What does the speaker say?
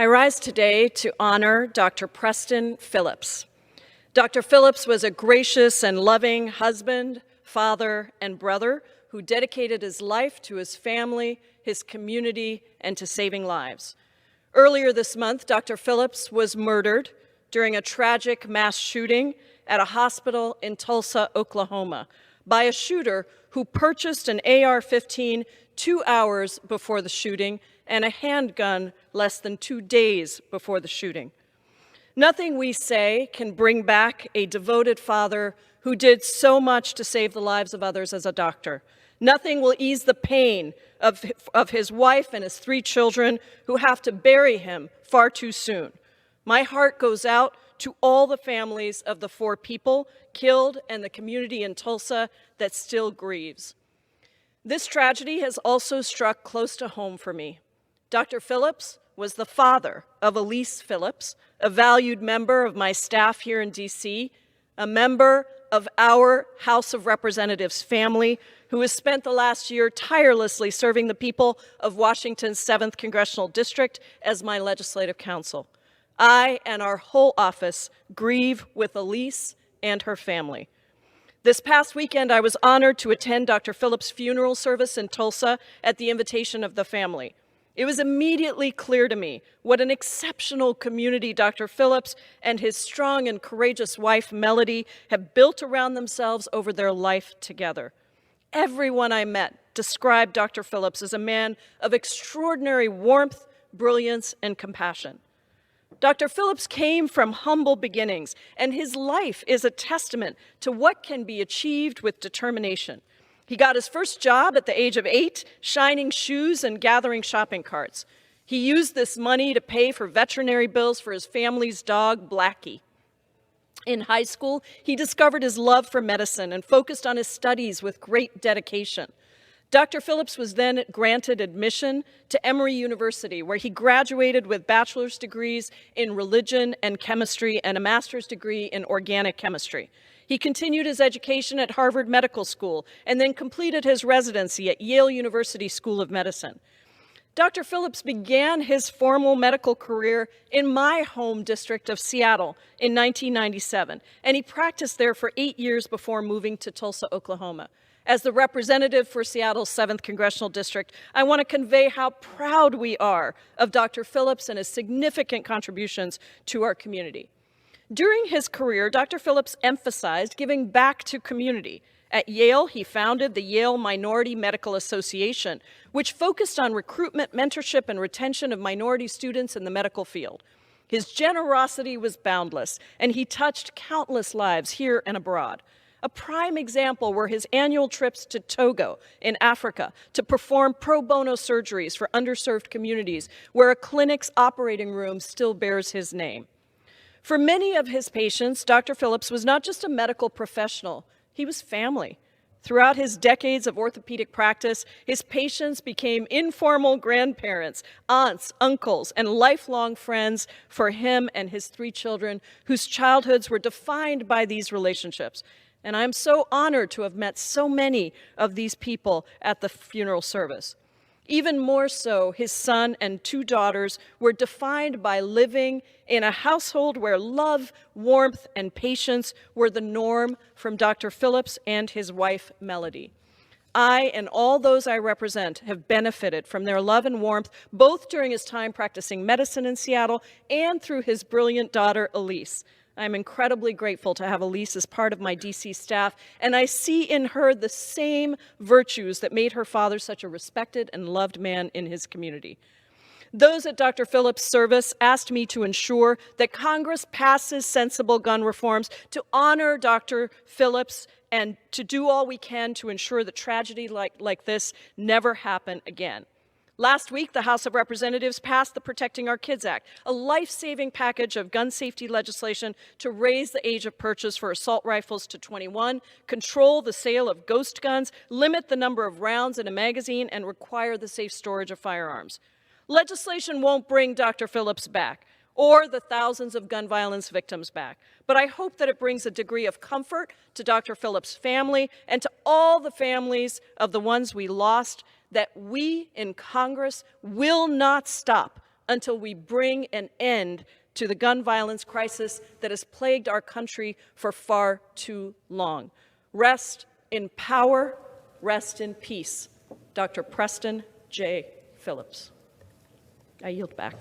I rise today to honor Dr. Preston Phillips. Dr. Phillips was a gracious and loving husband, father, and brother who dedicated his life to his family, his community, and to saving lives. Earlier this month, Dr. Phillips was murdered during a tragic mass shooting at a hospital in Tulsa, Oklahoma, by a shooter who purchased an AR-15 2 hours before the shooting and a handgun less than 2 days before the shooting. Nothing we say can bring back a devoted father who did so much to save the lives of others as a doctor. Nothing will ease the pain of his wife and his 3 children who have to bury him far too soon. My heart goes out to all the families of the 4 people killed and the community in Tulsa that still grieves. This tragedy has also struck close to home for me. Dr. Phillips was the father of Elise Phillips, a valued member of my staff here in DC, a member of our House of Representatives family who has spent the last year tirelessly serving the people of Washington's 7th Congressional District as my legislative counsel. I and our whole office grieve with Elise and her family. This past weekend, I was honored to attend Dr. Phillips' funeral service in Tulsa at the invitation of the family. It was immediately clear to me what an exceptional community Dr. Phillips and his strong and courageous wife, Melody, have built around themselves over their life together. Everyone I met described Dr. Phillips as a man of extraordinary warmth, brilliance, and compassion. Dr. Phillips came from humble beginnings, and his life is a testament to what can be achieved with determination. He got his first job at the age of 8, shining shoes and gathering shopping carts. He used this money to pay for veterinary bills for his family's dog, Blackie. In high school, he discovered his love for medicine and focused on his studies with great dedication. Dr. Phillips was then granted admission to Emory University, where he graduated with bachelor's degrees in religion and chemistry and a master's degree in organic chemistry. He continued his education at Harvard Medical School and then completed his residency at Yale University School of Medicine. Dr. Phillips began his formal medical career in my home district of Seattle in 1997, and he practiced there for 8 years before moving to Tulsa, Oklahoma. As the representative for Seattle's 7th Congressional District, I want to convey how proud we are of Dr. Phillips and his significant contributions to our community. During his career, Dr. Phillips emphasized giving back to community. At Yale, he founded the Yale Minority Medical Association, which focused on recruitment, mentorship, and retention of minority students in the medical field. His generosity was boundless, and he touched countless lives here and abroad. A prime example were his annual trips to Togo in Africa to perform pro bono surgeries for underserved communities, where a clinic's operating room still bears his name. For many of his patients, Dr. Phillips was not just a medical professional, he was family. Throughout his decades of orthopedic practice, his patients became informal grandparents, aunts, uncles, and lifelong friends for him and his 3 children, whose childhoods were defined by these relationships. And I'm so honored to have met so many of these people at the funeral service. Even more so, his son and 2 daughters were defined by living in a household where love, warmth, and patience were the norm from Dr. Phillips and his wife, Melody. I and all those I represent have benefited from their love and warmth, both during his time practicing medicine in Seattle and through his brilliant daughter, Elise. I'm incredibly grateful to have Elise as part of my DC staff, and I see in her the same virtues that made her father such a respected and loved man in his community. Those at Dr. Phillips' service asked me to ensure that Congress passes sensible gun reforms to honor Dr. Phillips and to do all we can to ensure that tragedy like this never happen again. Last week, the House of Representatives passed the Protecting Our Kids Act, a life-saving package of gun safety legislation to raise the age of purchase for assault rifles to 21, control the sale of ghost guns, limit the number of rounds in a magazine, and require the safe storage of firearms. Legislation won't bring Dr. Phillips back or the thousands of gun violence victims back, but I hope that it brings a degree of comfort to Dr. Phillips' family and to all the families of the ones we lost, that we in Congress will not stop until we bring an end to the gun violence crisis that has plagued our country for far too long. Rest in power, rest in peace. Dr. Preston J. Phillips. I yield back.